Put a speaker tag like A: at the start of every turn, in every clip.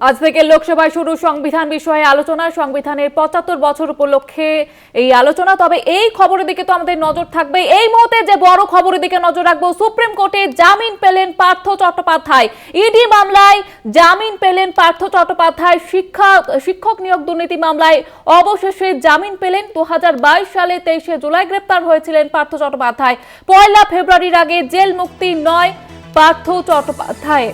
A: আজ থেকে লোকসভায় শুরু সংবিধান বিষয়ে আলোচনা। সংবিধানের ৭৫ বছর উপলক্ষে এই আলোচনা। তবে এই খবরের দিকে তো আমাদের নজর থাকবে। এই মুহূর্তে যে বড় খবরের দিকে নজর রাখবো, সুপ্রিম কোর্টে জামিন পেলেন পার্থ চট্টোপাধ্যায়। ইডি মামলায় জামিন পেলেন পার্থ চট্টোপাধ্যায়। শিক্ষক নিয়োগ দুর্নীতি মামলায় অবশেষে জামিন পেলেন। ২০২২ সালে ২৩শে জুলাই গ্রেপ্তার হয়েছিলেন পার্থ চট্টোপাধ্যায়। ১ ফেব্রুয়ারির আগে জেল মুক্তি নয় পার্থ চট্টোপাধ্যায়।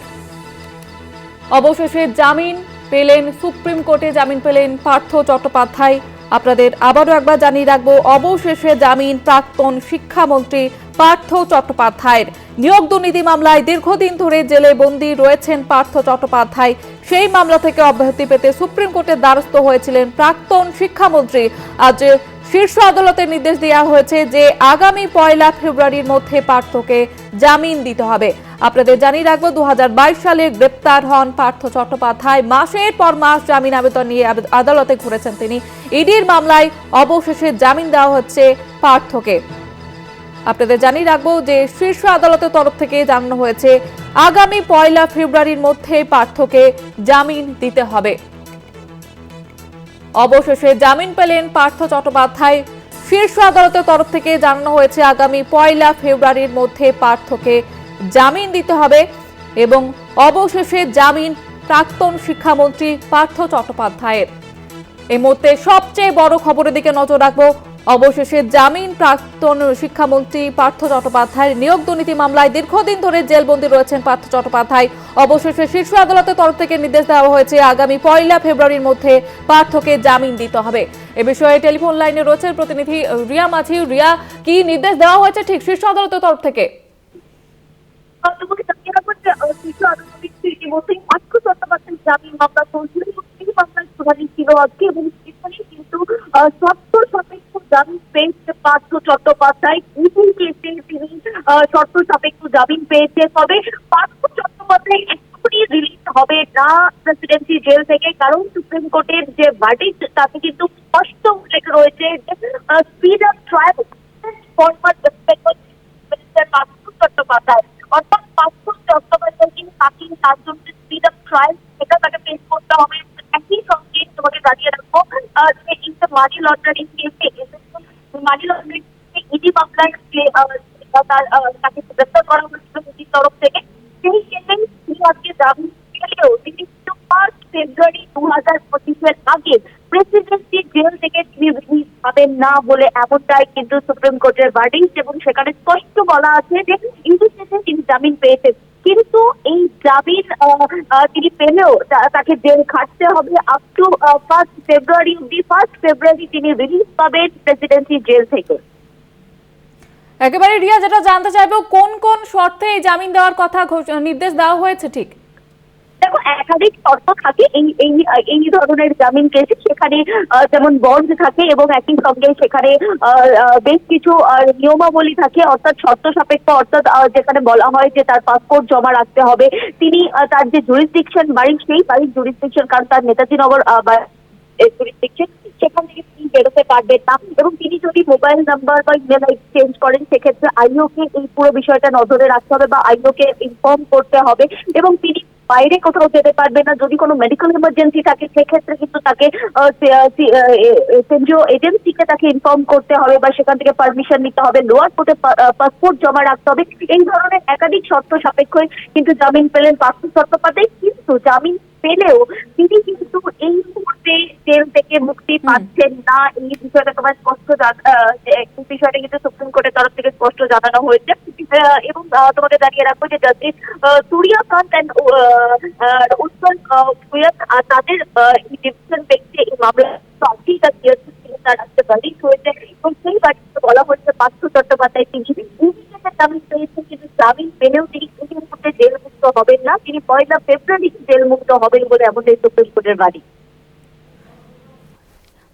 A: অবশেষে জামিন পেলেন, সুপ্রিম কোর্টে জামিন পেলেন পার্থ চট্টোপাধ্যায়। আপনাদের আবারও একবার জানিয়ে রাখবো, অবশেষে জামিন প্রাক্তন শিক্ষামন্ত্রী পার্থ চট্টোপাধ্যায়ের। নিয়োগ দুর্নীতি মামলায় দীর্ঘদিন ধরে জেলে বন্দী রয়েছেন পার্থ চট্টোপাধ্যায়। সেই মামলা থেকে অব্যাহতি পেতে সুপ্রিম কোর্টের দ্বারস্থ হয়েছিলেন প্রাক্তন শিক্ষামন্ত্রী। আজ শীর্ষ আদালতের নির্দেশ দেওয়া হয়েছে যে আগামী ১ ফেব্রুয়ারির মধ্যে পার্থকে জামিন দিতে হবে। আপনাদের জানিয়ে রাখবো, ২০২২ সালে গ্রেপ্তার হন পার্থ চট্টোপাধ্যায়। মাসের পর মাস জামিন আবেদন নিয়ে আদালতে ঘুরেছেন তিনি। ইডির মামলায় অবশেষে জামিন দেওয়া হচ্ছে পার্থকে। আপনাদের জানিয়ে রাখবো যে শীর্ষ আদালতের তরফ থেকে জানানো হয়েছে আগামী ১ ফেব্রুয়ারির মধ্যে পার্থকে জামিন দিতে হবে। অবশেষে জামিন পেলেন পার্থ চট্টোপাধ্যায়। শীর্ষ আদালতের তরফ থেকে জানানো হয়েছে আগামী ১ ফেব্রুয়ারির মধ্যে পার্থকে জামিন দিতে হবে এবং অবশেষে জামিন প্রাক্তন শিক্ষামন্ত্রী পার্থ চট্টোপাধ্যায়ের। এই মুহূর্তে সবচেয়ে বড় খবরের দিকে নজর রাখবো। অবশেষে জামিন প্রাক্তন শিক্ষামন্ত্রী পার্থ চট্টোপাধ্যায়ের। নিয়োগ দুর্নীতি মামলায় দীর্ঘদিন ধরে জেলবন্দী রয়েছেন পার্থ চট্টোপাধ্যায়। অবশেষে শীর্ষ আদালতের তরফ থেকে নির্দেশ দেওয়া হয়েছে আগামী ১ ফেব্রুয়ারির মধ্যে পার্থকে জামিন দিতে হবে। এ বিষয়ে টেলিফোন লাইনে রয়েছেন প্রতিনিধি রিয়া মাঝি। রিয়া, কি নির্দেশ দেওয়া হয়েছে ঠিক শীর্ষ আদালতের তরফ থেকে?
B: পার্থ চট্টোপাধ্যায়ের জামিন মামলা চলছিল এবং এই মামলার শুনানি ছিল আজকে এবং সেখানে কিন্তু শর্ত সাপেক্ষ জামিন পেয়েছে পার্থ চট্টোপাধ্যায়। দুই কেসে তিনি শর্ত সাপেক্ষ জামিন পেয়েছে। তবে পার্থ চট্টোপাধ্যায় এক্ষুনি রিলিজ হবে না প্রেসিডেন্সি জেল থেকে, কারণ সুপ্রিম কোর্টের যে ভার্ডিক্ট তাতে কিন্তু স্পষ্ট উল্লেখ রয়েছে যে speed of trial forward Partha Chattopadhyay, অর্থাৎ পার্থ চট্টোপাধ্যায় কিন্তু তাকে তার জন্য স্পিড অফ ট্রায়াল সেটা তাকে পেশ করতে হবে। একই সঙ্গে তোমাকে জানিয়ে রাখবো যে এই যে মানি লন্ডারিং কেসে মানি লন্ডারিং ইডি মামলায় তাকে গ্রেপ্তার করা হয়েছিল ইডির তরফ থেকে। সেই কেসে তিনি আজকে জামিন পেলেও তিনি কিন্তু ৫ ফেব্রুয়ারি ২০২৫-এর আগে প্রেসিডেন্সি জেল থেকে তিনি রিলিজ পাবেন না বলে এমনটাই কিন্তু সুপ্রিম কোর্টের ভার্ডিক্ট, এবং সেখানে স্পষ্ট বলা আছে যে ইডি কেসে তিনি জামিন পেয়েছেন, কিন্তু এই জামিন তিনি পেলেও তাকে জেল খাটতে হবে আপ টু ১ ফেব্রুয়ারি অব্দি। ১ ফেব্রুয়ারি তিনি রিলিজ পাবেন প্রেসিডেন্সি জেল থেকে।
A: একেবারে রিয়া, যেটা জানতে চাইবো, কোন কোন শর্তে এই জামিন দেওয়ার কথা নির্দেশ দেওয়া হয়েছে ঠিক?
B: দেখো, একাধিক শর্ত থাকে এই ধরনের জামিন কেসে। সেখানে যেমন বন্ড থাকে এবং একই সঙ্গে সেখানে বেশ কিছু নিয়মাবলী থাকে, অর্থাৎ শর্ত সাপেক্ষ, অর্থাৎ যেখানে বলা হয় যে তার পাসপোর্ট জমা রাখতে হবে, তিনি তার যে জুরিসডিকশন বাড়ি সেই বাড়ির জুরিসডিকশন, কারণ তার নেতাজি নগর জুরিসডিকশন, সেখান থেকে তিনি বেরোতে পারবেন না, এবং তিনি যদি মোবাইল নাম্বার বা ইমেল আইডি চেঞ্জ করেন সেক্ষেত্রে আইওকে এই পুরো বিষয়টা নজরে রাখতে হবে বা আইওকে ইনফর্ম করতে হবে, এবং তিনি বাইরে কোথাও যেতে পারবে না। যদি কোনো মেডিকেল ইমার্জেন্সি থাকে সেক্ষেত্রে কিন্তু তাকে কেন্দ্রীয় এজেন্সিকে তাকে ইনফর্ম করতে হবে বা সেখান থেকে পারমিশন নিতে হবে। লোয়ার কোর্টে পাসপোর্ট জমা রাখতে হবে। এই ধরনের একাধিক শর্ত সাপেক্ষই কিন্তু জামিন পেলেন পার্থ চট্টোপাধ্যায়। কিন্তু জামিন পেলেও তিনি কিন্তু এই মুহূর্তে জেল থেকে মুক্তি পাচ্ছেন না। এই বিষয়টা তোমার স্পষ্ট বিষয়টা কিন্তু সুপ্রিম কোর্টের তরফ থেকে স্পষ্ট জানানো হয়েছে, এবং তোমাকে জানিয়ে রাখবো যে জাস্টিস সূর্যকান্ত এন্ড উজ্জ্বল ভূঁইয়া তাদের ডিভিশন বেঞ্চে এই মামলা তার আজকে বাড়ি হয়েছে, এবং সেই বাড়িতে বলা হয়েছে পার্থ চট্টোপাধ্যায় তিনি জামিন পেয়েছেন, কিন্তু জামিন পেলেও তিনি এই মুহূর্তে জেল মুক্ত হবেন না। তিনি ১ ফেব্রুয়ারি জেল মুক্ত হবেন বলে এমনটাই সুপ্রিম কোর্টের বাড়ি।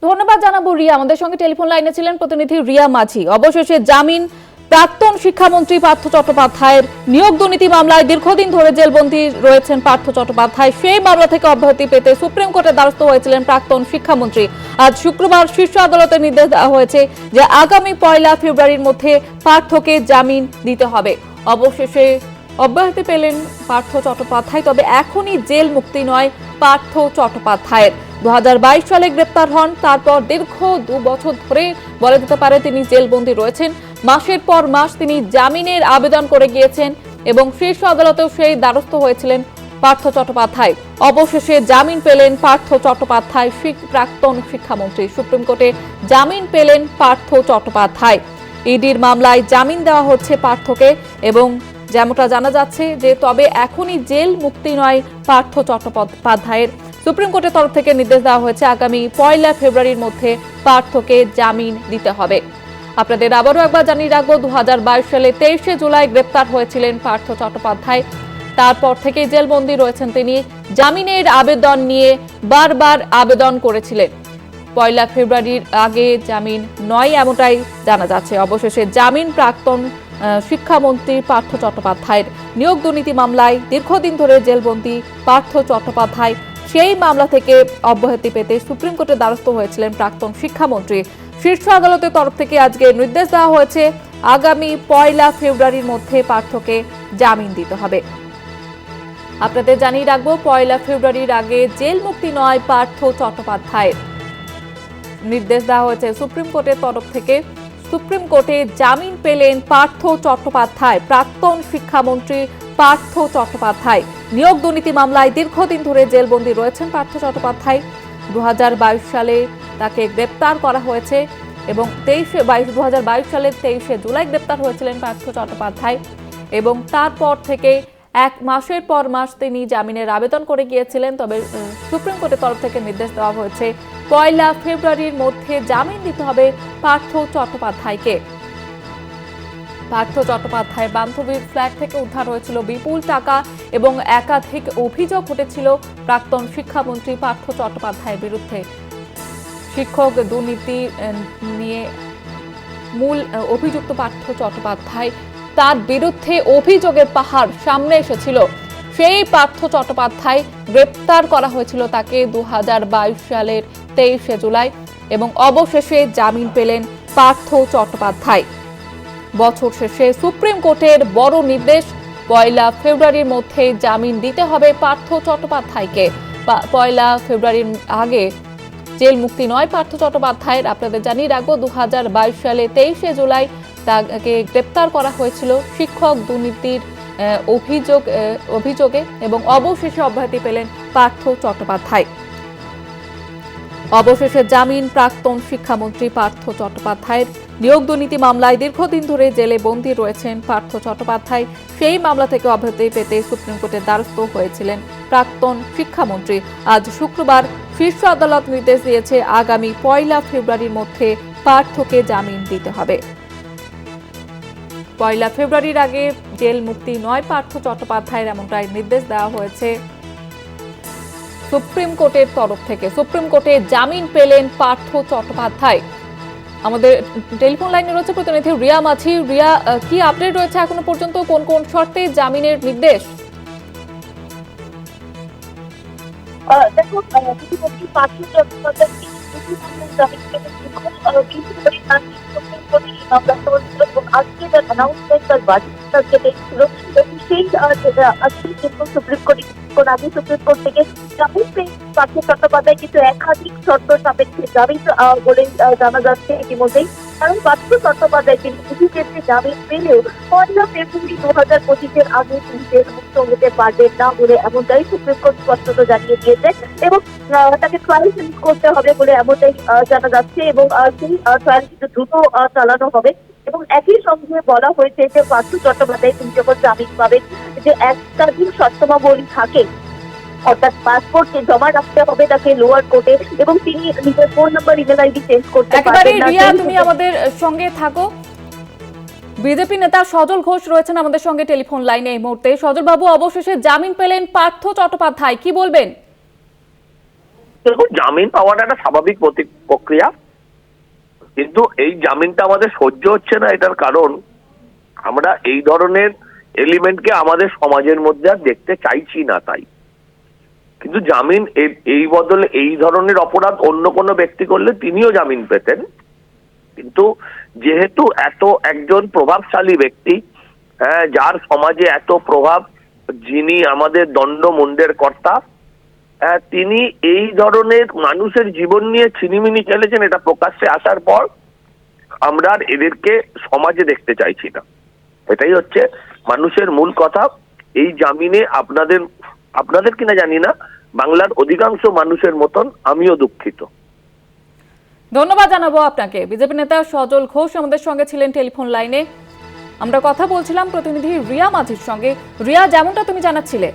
A: ধন্যবাদ জানাবো রিয়া। আমাদের সঙ্গে টেলিফোন লাইনে ছিলেন প্রতিনিধি রিয়া মাঝি। অবশেষে জামিন প্রাক্তন শিক্ষামন্ত্রী পার্থ চট্টোপাধ্যায়ের। নিয়োগ দুর্নীতি মামলায় দীর্ঘদিন ধরে জেলবন্দী রয়েছেন পার্থ চট্টোপাধ্যায়। সেই মামলা থেকে অব্যাহতি পেতে সুপ্রিম কোর্টের দ্বারস্থ হয়েছিলেন প্রাক্তন শিক্ষামন্ত্রী। আজ শুক্রবার শীর্ষ আদালতের নির্দেশ দেওয়া হয়েছে যে আগামী ১ ফেব্রুয়ারির মধ্যে পার্থকে জামিন দিতে হবে। অবশেষে অব্যাহতি পেলেন পার্থ চট্টোপাধ্যায়। তবে এখনই জেল মুক্তি নয় পার্থ চট্টোপাধ্যায়ের। 2022 সালে গ্রেপ্তার হন, তারপর দীর্ঘ 2 বছর ধরে বলা যেতে পারে তিনি জেলবন্দী রয়েছেন। মাসের পর মাস তিনি জামিনের আবেদন করে গিয়েছেন এবং শীর্ষ আদালতেও সেই দ্বারস্থ হয়েছিলেন পার্থ চট্টোপাধ্যায়। অবশেষে জামিন পেলেন পার্থ চট্টোপাধ্যায়, প্রাক্তন শিক্ষামন্ত্রী। সুপ্রিম কোর্টে জামিন পেলেন পার্থ চট্টোপাধ্যায়। ইডির মামলায় জামিন দেওয়া হচ্ছে পার্থকে এবং যেমনটা জানা যাচ্ছে যে তবে এখনই জেল মুক্তি নয় পার্থ চট্টোপাধ্যায়ের। সুপ্রিম কোর্টের তরফ থেকে নির্দেশ দেওয়া হয়েছে আগামী 1 ফেব্রুয়ারির মধ্যে পার্থকে জামিন দিতে হবে। আপনাদের আবারও একবার জানিয়ে রাখবো, 2022 সালে 23 জুলাই গ্রেপ্তার হয়েছিলেন পার্থ চট্টোপাধ্যায়। তারপর থেকে জেলবন্দী রয়েছেন তিনি। জামিনের আবেদন নিয়ে বারবার আবেদন করেছিলেন। 1 ফেব্রুয়ারির আগে জামিন নয় এমনটাই জানা যাচ্ছে। অবশেষে জামিন প্রাক্তন শিক্ষামন্ত্রী পার্থ চট্টোপাধ্যায়ের। নিয়োগ দুর্নীতি মামলায় দীর্ঘদিন ধরে জেলবন্দী পার্থ চট্টোপাধ্যায়। সেই মামলা থেকে অব্যাহতি পেতে সুপ্রিম কোর্টের দ্বারস্থ হয়েছিলেন প্রাক্তন শিক্ষামন্ত্রী। শীর্ষ আদালতের তরফ থেকে আজকে নির্দেশ দেওয়া হয়েছে আগামী 1 ফেব্রুয়ারির মধ্যে পার্থকে জামিন দিতে হবে। আপনাদের জানিয়ে রাখবো, 1 ফেব্রুয়ারির আগে জেল মুক্তি নয় পার্থ চট্টোপাধ্যায়ের। নির্দেশ দেওয়া হয়েছে সুপ্রিম কোর্টের তরফ থেকে। সুপ্রিম কোর্টে জামিন পেলেন পার্থ চট্টোপাধ্যায়, প্রাক্তন শিক্ষামন্ত্রী পার্থ চট্টোপাধ্যায়। নিয়োগ দুর্নীতি মামলায় দীর্ঘদিন ধরে জেলবন্দী রয়েছেন পার্থ চট্টোপাধ্যায়। 2022 সালে তাকে গ্রেপ্তার করা হয়েছে এবং 2022 সালের 23 জুলাই গ্রেপ্তার হয়েছিলেন পার্থ চট্টোপাধ্যায় এবং তারপর থেকে 1 মাসের পর মাস তিনি জামিনের আবেদন করে গিয়েছিলেন। তবে সুপ্রিম কোর্টের তরফ থেকে নির্দেশ দেওয়া হয়েছে 1 ফেব্রুয়ারির মধ্যে জামিন দিতে হবে পার্থ চট্টোপাধ্যায়কে। পার্থ চট্টোপাধ্যায়ের বান্ধবীর ফ্ল্যাট থেকে উদ্ধার হয়েছিল বিপুল টাকা এবং একাধিক অভিযোগ উঠেছিল প্রাক্তন শিক্ষামন্ত্রী পার্থ চট্টোপাধ্যায়ের বিরুদ্ধে। শিক্ষক দুর্নীতি নিয়ে মূল অভিযুক্ত পার্থ চট্টোপাধ্যায়, তার বিরুদ্ধে অভিযোগের পাহাড় সামনে এসেছিল। সেই পার্থ চট্টোপাধ্যায় গ্রেপ্তার করা হয়েছিল তাকে 2022 সালের 23 জুলাই এবং অবশেষে জামিন পেলেন পার্থ চট্টোপাধ্যায়। বছর শেষে সুপ্রিম কোর্টের বড় নির্দেশ, 1 ফেব্রুয়ারির মধ্যে জামিন দিতে হবে পার্থ চট্টোপাধ্যায়কে। 1 ফেব্রুয়ারির আগে জেল মুক্তি নয় পার্থ চট্টোপাধ্যায়ের। আপনাদের জানিয়ে রাখবো, 2022 সালে 23 জুলাই তাকে গ্রেপ্তার করা হয়েছিল শিক্ষক দুর্নীতির অভিযোগে এবং অবশেষে অব্যাহতি পেলেন পার্থ চট্টোপাধ্যায়। অবশেষে জামিন প্রাক্তন শিক্ষামন্ত্রী পার্থ চট্টোপাধ্যায়ের। নিয়োগ দুর্নীতি মামলায় দীর্ঘদিন ধরে জেলে বন্দী রয়েছেন পার্থ চট্টোপাধ্যায়। সেই মামলা থেকে অব্যাহতি পেতে সুপ্রিম কোর্টের দ্বারস্থ হয়েছিলেন প্রাক্তন শিক্ষামন্ত্রী। আজ শুক্রবার শীর্ষ আদালত নির্দেশ দিয়েছে আগামী 1 ফেব্রুয়ারির মধ্যে পার্থকে জামিন দিতে হবে। 1 ফেব্রুয়ারির আগে জেল মুক্তি নয় পার্থ চট্টোপাধ্যায়ের, এমনটাই নির্দেশ দেওয়া হয়েছে সুপ্রিম কোর্টের তরফ থেকে। সুপ্রিম কোর্টে জামিন পেলেন পার্থ চট্টোপাধ্যায়। আমাদের টেলিফোন লাইনে রয়েছে প্রতিনিধি রিয়া মাঝি। রিয়া, কি আপডেট রয়েছে এখনো পর্যন্ত? কোন কোন শর্তে জামিনের নির্দেশ?
B: দেখো, পার্থ চট্টোপাধ্যায় আজকে অ্যানাউন্সমেন্ট তার বাজেট ছিল সেই আজকে সুপ্রিম কোর্ট আগে সুপ্রিম কোর্ট থেকে জামিন পেয়ে পার্থ চট্টোপাধ্যায় কিন্তু একাধিক শর্ত সাপেক্ষে জামিন বলে জানা যাচ্ছে ইতিমধ্যেই। কারণ পার্থ চট্টোপাধ্যায় তিনি কিছু ক্ষেত্রে জামিন পেলেও 1 ফেব্রুয়ারি 2025 আগে তিনি জেল মুক্ত হতে পারবেন না বলে এমনটাই সুপ্রিম কোর্ট স্পষ্টত জানিয়ে দিয়েছে এবং তাকে ট্রায়াল করতে হবে বলে এমনটাই জানা যাচ্ছে এবং সেই ট্রায়াল কিন্তু দ্রুত চালানো হবে। এবং একই সঙ্গে বলা হয়েছে যে পার্থ চট্টোপাধ্যায় তিনি যখন জামিন পাবেন যে একাধিক শর্তাবলী থাকে, অর্থাৎ পাসপোর্টকে জমা রাখতে হবে তাকে লোয়ার কোর্টে এবং তিনি নিজের phone number, email ID change করতে পারবেন না।
A: রিয়া, তুমি আমাদের সঙ্গে থাকো। বিজেপি নেতা সজল ঘোষ রয়েছেন আমাদের সঙ্গে টেলিফোন লাইনে এই মুহূর্তে। সজল বাবু, অবশেষে জামিন পেলেন পার্থ চট্টোপাধ্যায়, কি বলবেন?
C: দেখুন, জামিন পাওয়াটা একটা স্বাভাবিক প্রক্রিয়া, কিন্তু এই জামিনটা আমাদের সহ্য হচ্ছে না। এটার কারণ আমরা এই ধরনের এলিমেন্টকে আমাদের সমাজের মধ্যে আর দেখতে চাইছি না। তাই কিন্তু জামিন এই বদলে এই ধরনের অপরাধ অন্য কোনো ব্যক্তি করলে তিনিও জামিন পেতেন, কিন্তু যেহেতু একজন প্রভাবশালী ব্যক্তি হ্যাঁ, যার সমাজে এত প্রভাব, যিনি আমাদের দণ্ডমুণ্ডের কর্তা, তিনি এই ধরনের মানুষের জীবন নিয়ে ছিনিমিনি খেলেছেন। এটা প্রকাশ্যে আসার পর আমরা আর এদেরকে সমাজে দেখতে চাইছি না। এটাই হচ্ছে মানুষের মূল কথা। এই জামিনে আপনাদের কিনা জানি না, বাংলার অধিকাংশ মানুষের মতন আমিও দুঃখিত।
A: ধন্যবাদ জানাবো আপনাকে। বিজেপি নেতা সজল ঘোষ আমাদের সঙ্গে ছিলেন টেলিফোন লাইনে। আমরা কথা বলছিলাম প্রতিনিধি রিয়া মাঝির সঙ্গে। রিয়া, যেমনটা তুমি জানাচ্ছিলে,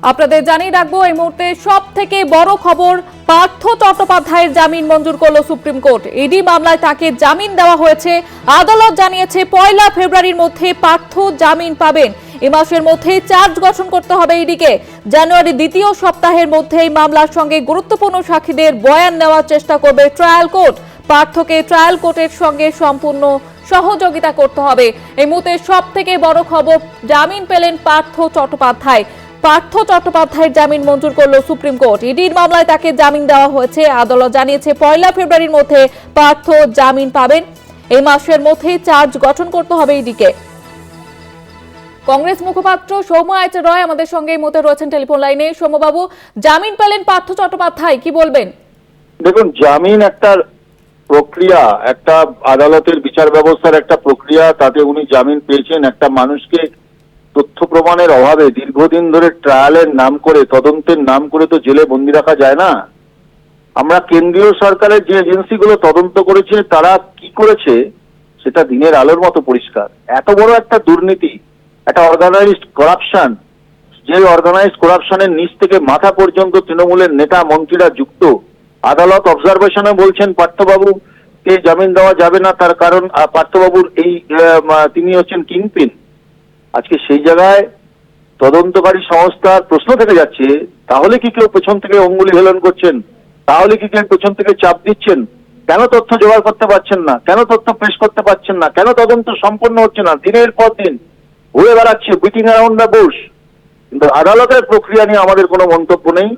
A: আপনাদের জানিয়ে রাখবো এই মুহূর্তে সব থেকে বড় খবর, পার্থ চট্টোপাধ্যায়ের জামিন মঞ্জুর করল সুপ্রিম কোর্ট। ইডি মামলায় তাকে জামিন দেওয়া হয়েছে। আদালত জানিয়েছে 1 ফেব্রুয়ারির মধ্যে পার্থ জামিন পাবেন। এ মাসের মধ্যে চার্জ গঠন করতে হবে ইডিকে। জানুয়ারি দ্বিতীয় সপ্তাহের মধ্যেই মামলার সঙ্গে গুরুত্বপূর্ণ সাক্ষীদের বয়ান নেওয়ার চেষ্টা করবে ট্রায়াল কোর্ট। পার্থকে ট্রায়াল কোর্টের সঙ্গে সম্পূর্ণ সহযোগিতা করতে হবে। এই মুহূর্তে সব থেকে বড় খবর, জামিন পেলেন পার্থ চট্টোপাধ্যায়। পার্থ চট্টোপাধ্যায়ের জামিন মঞ্জুর করল সুপ্রিম কোর্ট। ইডির মামলায় তাকে জামিন দেওয়া হয়েছে। আদালত জানিয়েছে 1 ফেব্রুয়ারির মধ্যে পার্থ জামিন পাবেন। এই মাসের মধ্যেই চার্জ গঠন করতে হবে ইডিকে। কংগ্রেস মুখপাত্র সৌম্য আইচ রয় আমাদের সঙ্গে এই মুহূর্তে রয়েছেন টেলিফোন লাইনে। সৌম্যবাবু, জামিন পেলেন পার্থ চট্টোপাধ্যায়, কি বলবেন?
D: দেখুন, জামিন একটা প্রক্রিয়া, একটা আদালতের বিচার ব্যবস্থার একটা প্রক্রিয়া। তাতে উনি জামিন পেয়েছেন। একটা মানুষকে তথ্য প্রমাণের অভাবে দীর্ঘদিন ধরে ট্রায়ালের নাম করে, তদন্তের নাম করে তো জেলে বন্দি রাখা যায় না। আমরা কেন্দ্রীয় সরকারের যে এজেন্সিগুলো তদন্ত করেছে তারা কি করেছে সেটা দিনের আলোর মতো পরিষ্কার। এত বড় একটা দুর্নীতি, একটা অর্গানাইজড করাপশন, যে অর্গানাইজড করাপশনের নিচ থেকে মাথা পর্যন্ত তৃণমূলের নেতা মন্ত্রীরা যুক্ত। আদালত অবজারভেশনে বলছেন পার্থবাবুকে জামিন দেওয়া যাবে না, তার কারণ পার্থবাবুর তিনি হচ্ছেন কিংপিন। আজকে সেই জায়গায় তদন্তকারী সংস্থার প্রশ্ন থেকে যাচ্ছে, তাহলে কি কেউ পেছন থেকে অঙ্গুলি হেলন করছেন? তাহলে কি কেউ পেছন থেকে চাপ দিচ্ছেন? কেন তথ্য জোগাড় করতে পারছেন না? কেন তথ্য পেশ করতে পারছেন না? কেন তদন্ত সম্পন্ন হচ্ছে না? দিনের পর দিন ঘুরে বেড়াচ্ছে, বিটিং অ্যারাউন্ড দ্য বুশ। কিন্তু আদালতের প্রক্রিয়া নিয়ে আমাদের কোনো মন্তব্য নেই।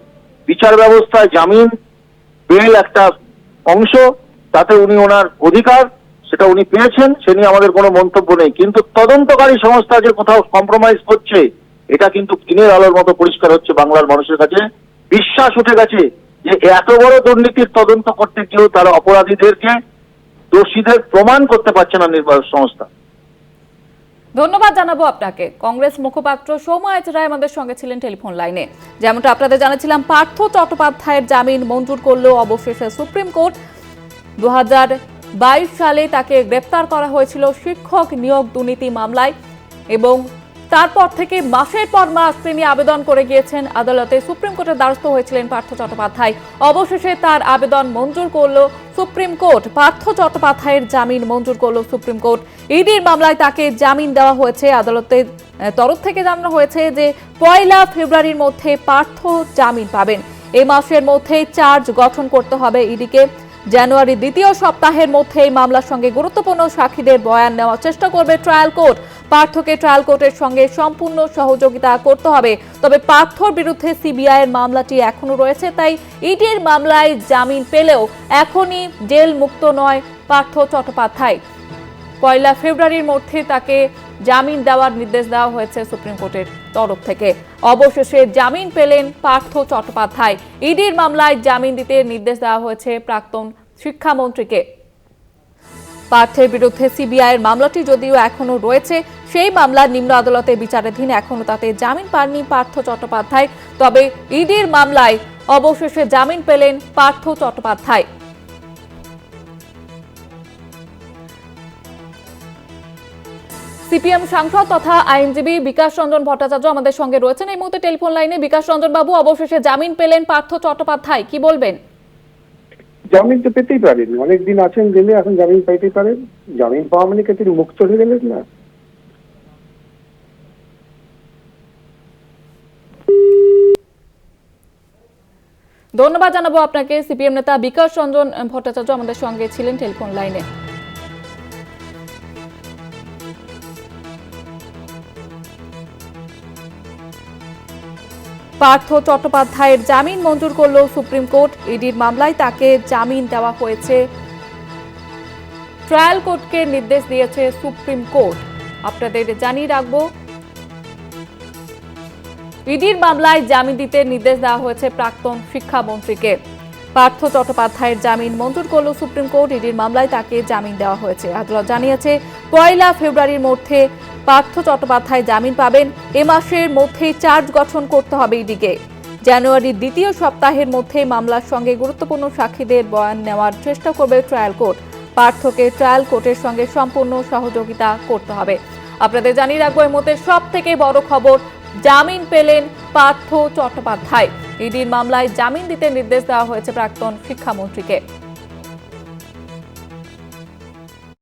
D: বিচার ব্যবস্থায় জামিন, বেল একটা অংশ, তাতে উনি ওনার অধিকার, সেটা উনি পেয়েছেন, সে নিয়ে আমাদের কোনো মন্তব্য নেই। কিন্তু তদন্তকারী সংস্থা যে কোথাও কম্প্রোমাইজ করছে, এটা কিন্তু দিনের আলোর মতো পরিষ্কার হচ্ছে। বাংলার মানুষের কাছে বিশ্বাস উঠে গেছে যে এত বড় দুর্নীতির তদন্ত করতে গিয়েও তারা অপরাধীদেরকে, দোষীদের প্রমাণ করতে পারছে না নির্বাচন সংস্থা।
A: ধন্যবাদ জানাবো আপনাকে। কংগ্রেস মুখপাত্র সৌম্য আইচ রায় আমাদের সঙ্গে ছিলেন টেলিফোন লাইনে। যেমনটা আপনাদের জানাচ্ছিলাম, পার্থ চট্টোপাধ্যায়ের জামিন মঞ্জুর করলো অবশেষে সুপ্রিম কোর্ট। 2022 সালে তাকে গ্রেপ্তার করা হয়েছিল শিক্ষক নিয়োগ দুর্নীতি মামলায়, এবং তারপর থেকে মাসের পর মাস তিনি আবেদন করে গিয়েছেন আদালতে। সুপ্রিম কোর্টের দ্বারস্থ হয়েছিলেন পার্থ চট্টোপাধ্যায়। অবশেষে তার আবেদন মঞ্জুর করলো সুপ্রিম কোর্ট। পার্থ চট্টোপাধ্যায়ের জামিন মঞ্জুর করলো সুপ্রিম কোর্ট। ইডির মামলায় তাকে জামিন দেওয়া হয়েছে। আদালতের তরফ থেকে জানানো হয়েছে যে 1 ফেব্রুয়ারির মধ্যে পার্থ জামিন পাবেন। এই মাসের মধ্যেই চার্জ গঠন করতে হবে ইডিকে। জানুয়ারি দ্বিতীয় সপ্তাহের মধ্যে এই মামলার সঙ্গে গুরুত্বপূর্ণ সাক্ষীদের বয়ান নেওয়ার চেষ্টা করবে ট্রায়াল কোর্ট। পার্থকে ট্রায়াল কোর্টের সঙ্গে সম্পূর্ণ সহযোগিতা করতে হবে। তবে পার্থর বিরুদ্ধে সিবিআই এর মামলাটি এখনো রয়েছে, তাই ইডির মামলায় জামিন পেলেও এখনই জেল মুক্ত নয় পার্থ চট্টোপাধ্যায়। 1 ফেব্রুয়ারির মধ্যে তাকে জামিন দেওয়ার নির্দেশ দেওয়া হয়েছে সুপ্রিম কোর্টের তরফ থেকে। অবশেষে জামিন পেলেন পার্থ চট্টোপাধ্যায়। ইডির মামলায় জামিন দিতে নির্দেশ দেওয়া হয়েছে প্রাক্তন শিক্ষামন্ত্রীকে। পার্থের বিরুদ্ধে সিবিআই এর মামলাটি যদিও এখনো রয়েছে, সেই মামলা নিম্ন আদালতে বিচারাধীন, এখনো তাতে জামিন পাননি পার্থ চট্টোপাধ্যায়। তবে ইডির মামলায় অবশেষে জামিন পেলেন পার্থ চট্টোপাধ্যায়। সিপিএম সাংসদ তথা আইনজীবী বিকাশ রঞ্জন ভট্টাচার্য আমাদের সঙ্গে রয়েছেন এই মুহূর্তে টেলিফোন লাইনে। বিকাশ রঞ্জন বাবু, অবশেষে জামিন পেলেন পার্থ চট্টোপাধ্যায়, কি বলবেন?
E: জামিন তো পেতেই পারেন, অনেকদিন আছেন জেলে, এখন জামিন পাইতেই পারেন। জামিন পাওয়া মানে কি তিনি মুক্ত হয়ে গেলেন না?
A: ধন্যবাদ জানাবো আপনাকে। সিপিএম নেতা বিকাশ রঞ্জন ভট্টাচার্য আমাদের সঙ্গে ছিলেন টেলিফোন লাইনে। পার্থ চট্টোপাধ্যায়ের জামিন মঞ্জুর করল সুপ্রিম কোর্ট। ইডির মামলায় তাকে জামিন দেওয়া হয়েছে। ট্রায়াল কোর্টকে নির্দেশ দিয়েছে সুপ্রিম কোর্ট। আপনাদের জানিয়ে রাখবো, ইডির মামলায় জামিন দিতে নির্দেশ দেওয়া হয়েছে প্রাক্তন শিক্ষামন্ত্রীকে। পার্থ চট্টোপাধ্যায়ের জামিন মঞ্জুর করল সুপ্রিম কোর্ট। ইডির মামলায় তাকে জামিন দেওয়া হয়েছে। আদালত জানিয়েছে 1 ফেব্রুয়ারির মধ্যে পার্থ চট্টোপাধ্যায় জামিন পাবেন। এ মাসের মধ্যেই চার্জ গঠন করতে হবে ইডিকে। জানুয়ারির দ্বিতীয় সপ্তাহের মধ্যে মামলার সঙ্গে গুরুত্বপূর্ণ সাক্ষীদের বয়ান নেওয়ার চেষ্টা করবে ট্রায়াল কোর্ট। পার্থকে ট্রায়াল কোর্টের সঙ্গে সম্পূর্ণ সহযোগিতা করতে হবে। আপনাদের জানিয়ে রাখবো, এর মধ্যে সব থেকে বড় খবর, জামিন পেলেন পার্থ চট্টোপাধ্যায়। ইডির মামলায় জামিন দিতে নির্দেশ দেওয়া হয়েছে প্রাক্তন শিক্ষামন্ত্রীকে।